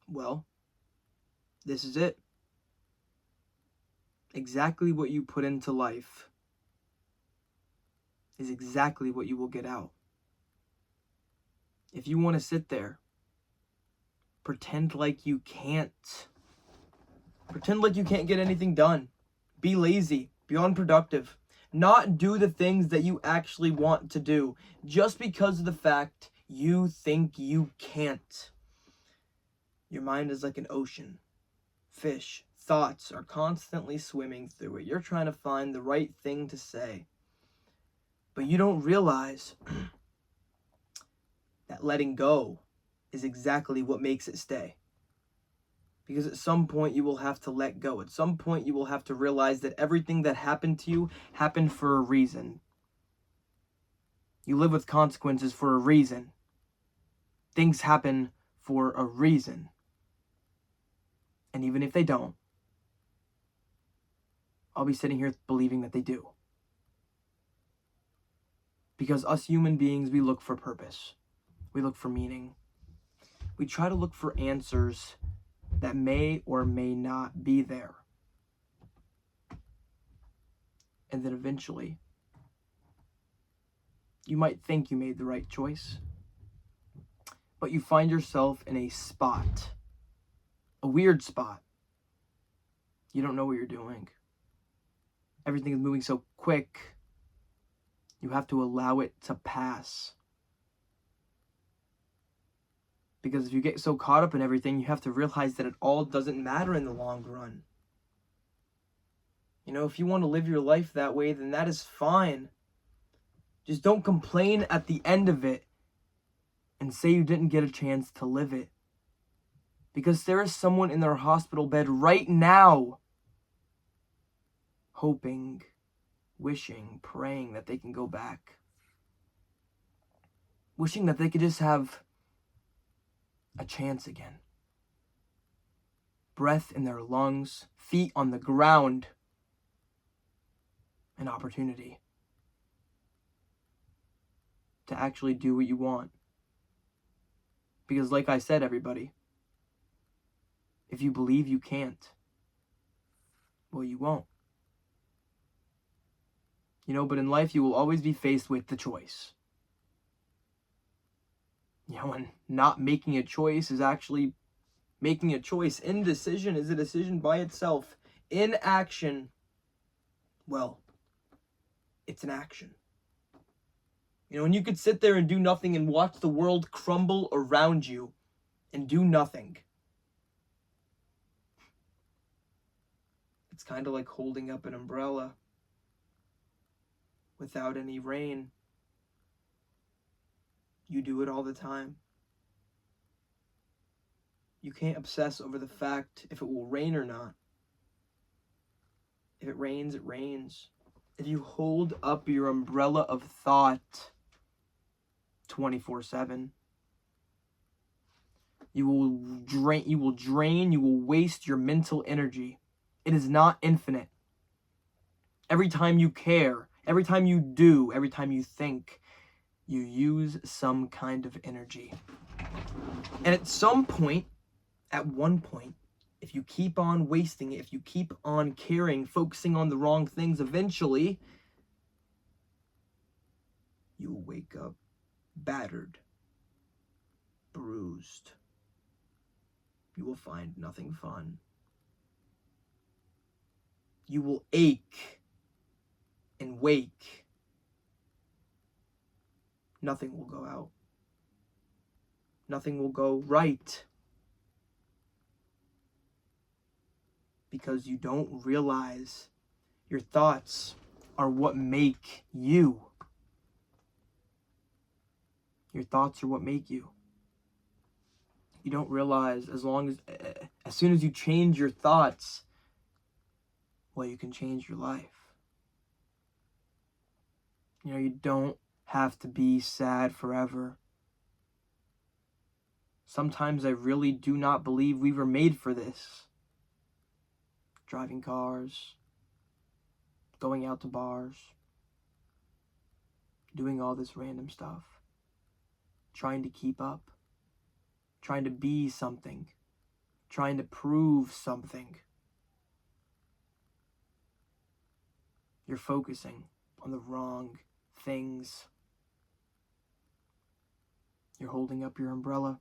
Well, this is it. Exactly what you put into life is exactly what you will get out. If you want to sit there, pretend like you can't get anything done, be lazy, be unproductive, not do the things that you actually want to do just because of the fact you think you can't. Your mind is like an ocean. Fish, thoughts are constantly swimming through it. You're trying to find the right thing to say. But you don't realize that letting go is exactly what makes it stay. Because at some point you will have to let go. At some point you will have to realize that everything that happened to you happened for a reason. You live with consequences for a reason. Things happen for a reason. And even if they don't, I'll be sitting here believing that they do. Because us human beings, we look for purpose. We look for meaning. We try to look for answers that may or may not be there. And then eventually, you might think you made the right choice, but you find yourself in a spot, a weird spot. You don't know what you're doing. Everything is moving so quick. You have to allow it to pass. Because if you get so caught up in everything, you have to realize that it all doesn't matter in the long run. You know, if you want to live your life that way, then that is fine. Just don't complain at the end of it and say you didn't get a chance to live it. Because there is someone in their hospital bed right now hoping, wishing, praying that they can go back. Wishing that they could just have a chance again. Breath in their lungs, feet on the ground. An opportunity to actually do what you want. Because like I said, everybody, if you believe you can't, well, you won't. You know, but in life, you will always be faced with the choice. You know, and not making a choice is actually making a choice. Indecision is a decision by itself. Inaction, well, it's an action. You know, and you could sit there and do nothing and watch the world crumble around you and do nothing. It's kind of like holding up an umbrella without any rain. You do it all the time. You can't obsess over the fact if it will rain or not. If it rains, it rains. If you hold up your umbrella of thought 24/7, you will waste your mental energy. It is not infinite. Every time you care, every time you do, every time you think, you use some kind of energy. And at some point, at one point, if you keep on wasting it, if you keep on caring, focusing on the wrong things, eventually, you will wake up battered, bruised. You will find nothing fun. You will ache and wake. Nothing will go out. Nothing will go right. Because you don't realize your thoughts are what make you. Your thoughts are what make you. You don't realize as soon as you change your thoughts, well, you can change your life. You know, you don't have to be sad forever. Sometimes I really do not believe we were made for this. Driving cars, going out to bars, doing all this random stuff, trying to keep up, trying to be something. trying to prove something. You're focusing on the wrong things. You're holding up your umbrella.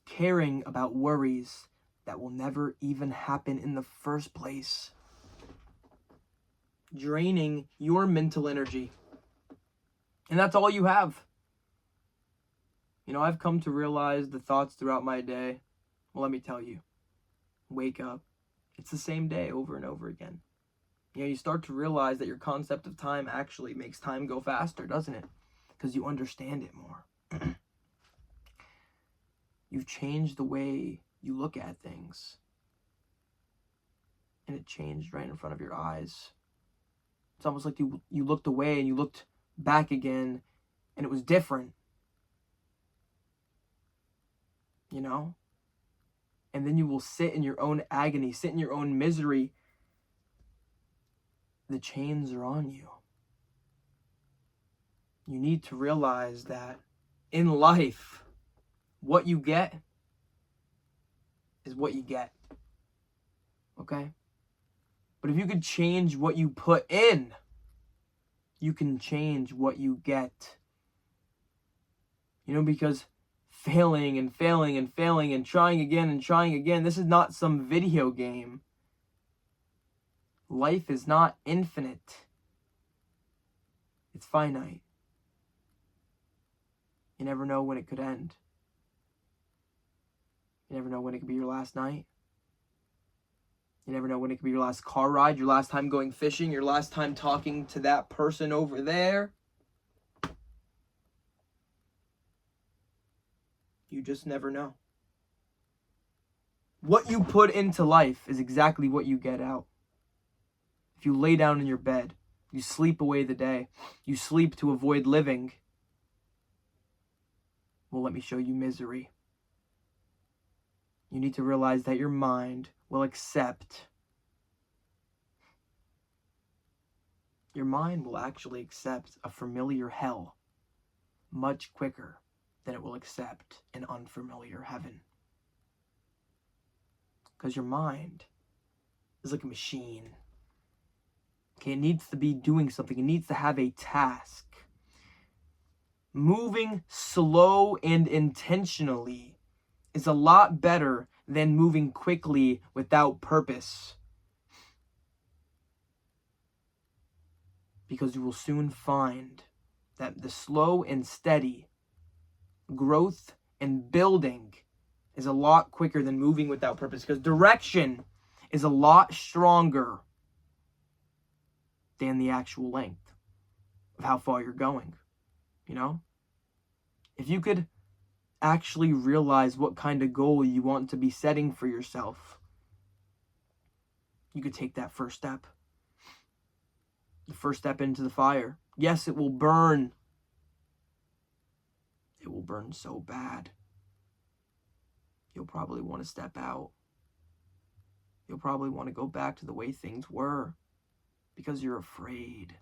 Caring about worries that will never even happen in the first place. Draining your mental energy. And that's all you have. You know, I've come to realize the thoughts throughout my day. Well, let me tell you. Wake up. It's the same day over and over again. You know, you start to realize that your concept of time actually makes time go faster, doesn't it? Because you understand it more. You've changed the way you look at things. And it changed right in front of your eyes. It's almost like you looked away and you looked back again and it was different. You know? And then you will sit in your own agony, sit in your own misery. The chains are on you. You need to realize that in life, what you get is what you get. Okay? But if you could change what you put in, you can change what you get. You know, because failing and failing and failing and trying again, this is not some video game. Life is not infinite. It's finite. You never know when it could end. You never know when it could be your last night. You never know when it could be your last car ride, your last time going fishing, your last time talking to that person over there. You just never know. What you put into life is exactly what you get out. If you lay down in your bed, you sleep away the day, you sleep to avoid living, well, let me show you misery. You need to realize that your mind will accept. Your mind will actually accept a familiar hell much quicker than it will accept an unfamiliar heaven. Because your mind is like a machine. Okay, it needs to be doing something. It needs to have a task. Moving slow and intentionally is a lot better than moving quickly without purpose. Because you will soon find that the slow and steady growth and building is a lot quicker than moving without purpose. Because direction is a lot stronger than the actual length of how far you're going. You know? If you could actually realize what kind of goal you want to be setting for yourself, you could take that first step. The first step into the fire. Yes, it will burn. It will burn so bad. You'll probably want to step out. You'll probably want to go back to the way things were because you're afraid.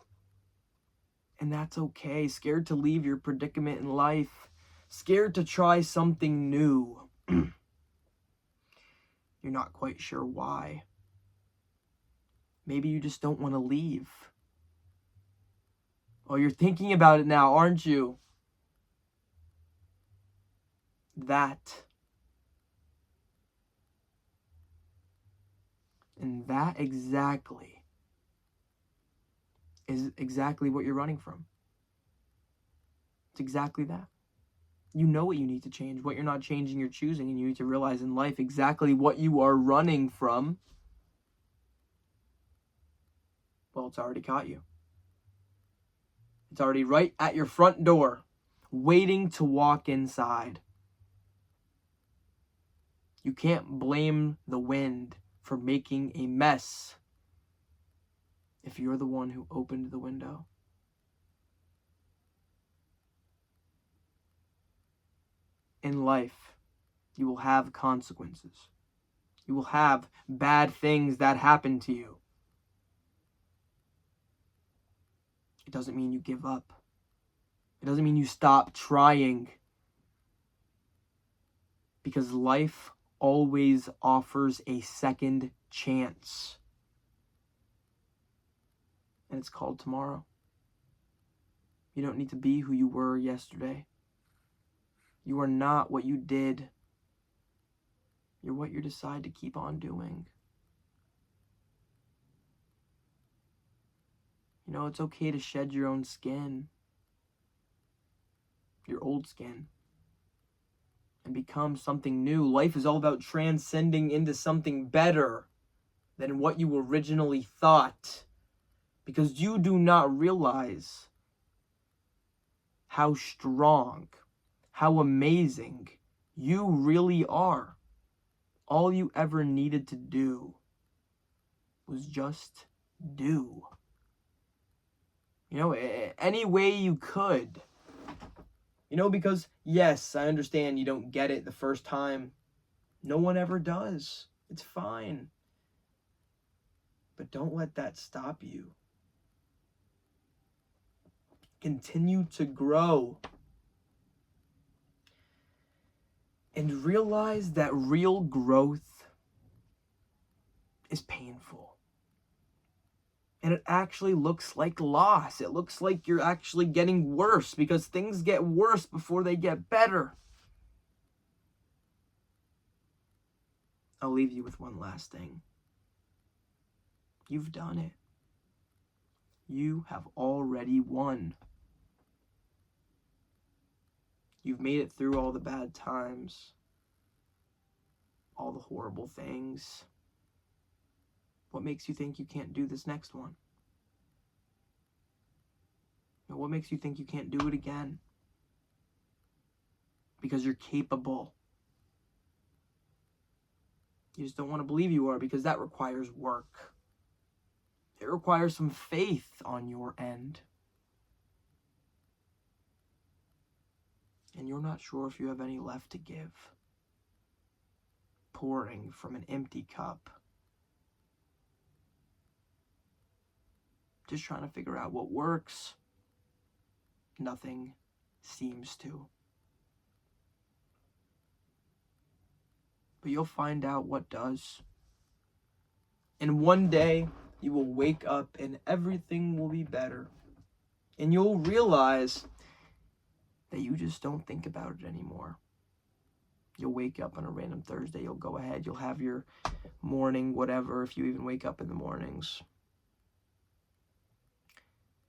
And that's okay. Scared to leave your predicament in life. Scared to try something new. You're not quite sure why. Maybe you just don't want to leave. Oh, you're thinking about it now, aren't you? That. And that exactly is exactly what you're running from. It's exactly that. You know what you need to change. What you're not changing, you're choosing. And you need to realize in life exactly what you are running from. Well, it's already caught you. It's already right at your front door, waiting to walk inside. You can't blame the wind for making a mess if you're the one who opened the window. In life, you will have consequences. You will have bad things that happen to you. It doesn't mean you give up. It doesn't mean you stop trying. Because life always offers a second chance. And it's called tomorrow. You don't need to be who you were yesterday. You are not what you did. You're what you decide to keep on doing. You know, it's okay to shed your own skin, your old skin, and become something new. Life is all about transcending into something better than what you originally thought. Because you do not realize how strong, how amazing you really are. All you ever needed to do was just do. You know, any way you could. You know, because yes, I understand you don't get it the first time. No one ever does. It's fine. But don't let that stop you. Continue to grow. And realize that real growth is painful. And it actually looks like loss. It looks like you're actually getting worse because things get worse before they get better. I'll leave you with one last thing. You've done it. You have already won. You've made it through all the bad times, all the horrible things. What makes you think you can't do this next one? And what makes you think you can't do it again? Because you're capable. You just don't want to believe you are because that requires work. It requires some faith on your end. And you're not sure if you have any left to give. Pouring from an empty cup. Just trying to figure out what works. Nothing seems to. But you'll find out what does. And one day, you will wake up and everything will be better. And you'll realize that you just don't think about it anymore. You'll wake up on a random Thursday, you'll go ahead, you'll have your morning, whatever, if you even wake up in the mornings.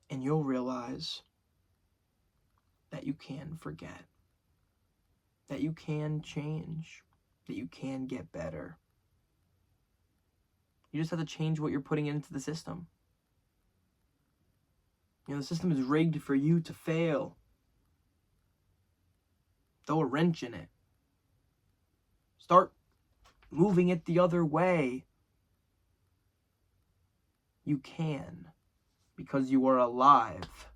And you'll realize that you can forget, that you can change, that you can get better. You just have to change what you're putting into the system. You know, the system is rigged for you to fail. Throw a wrench in it. Start moving it the other way. You can, because you are alive.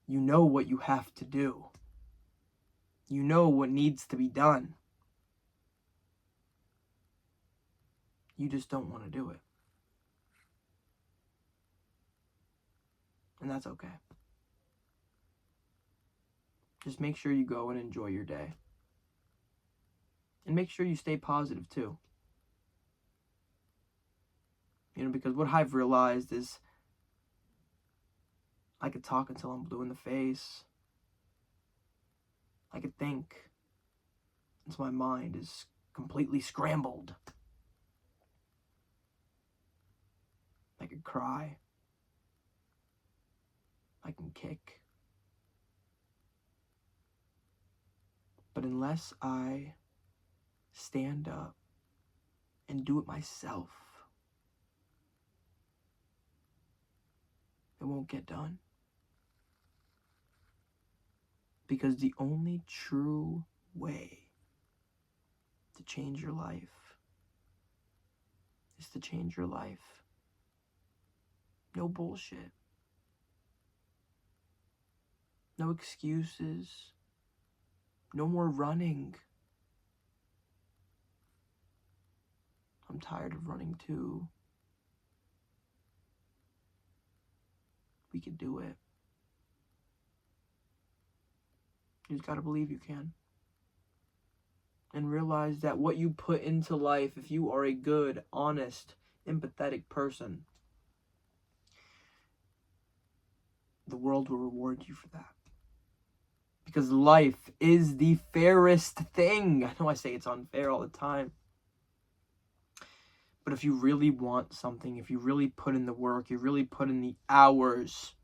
You know what you have to do. You know what needs to be done. You just don't want to do it. And that's okay. Just make sure you go and enjoy your day. And make sure you stay positive too. You know, because what I've realized is I could talk until I'm blue in the face. I could think until my mind is completely scrambled. I could cry. I can kick. But unless I stand up and do it myself, it won't get done. Because the only true way to change your life is to change your life. No bullshit. No excuses. No more running. I'm tired of running too. We could do it. You just gotta believe you can. And realize that what you put into life, if you are a good, honest, empathetic person, the world will reward you for that. Because life is the fairest thing. I know I say it's unfair all the time. But if you really want something, if you really put in the work, you really put in the hours,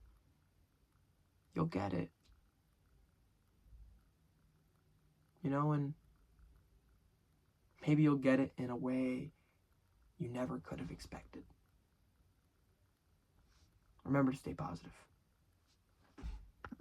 you'll get it. And maybe you'll get it in a way you never could have expected. Remember to stay positive.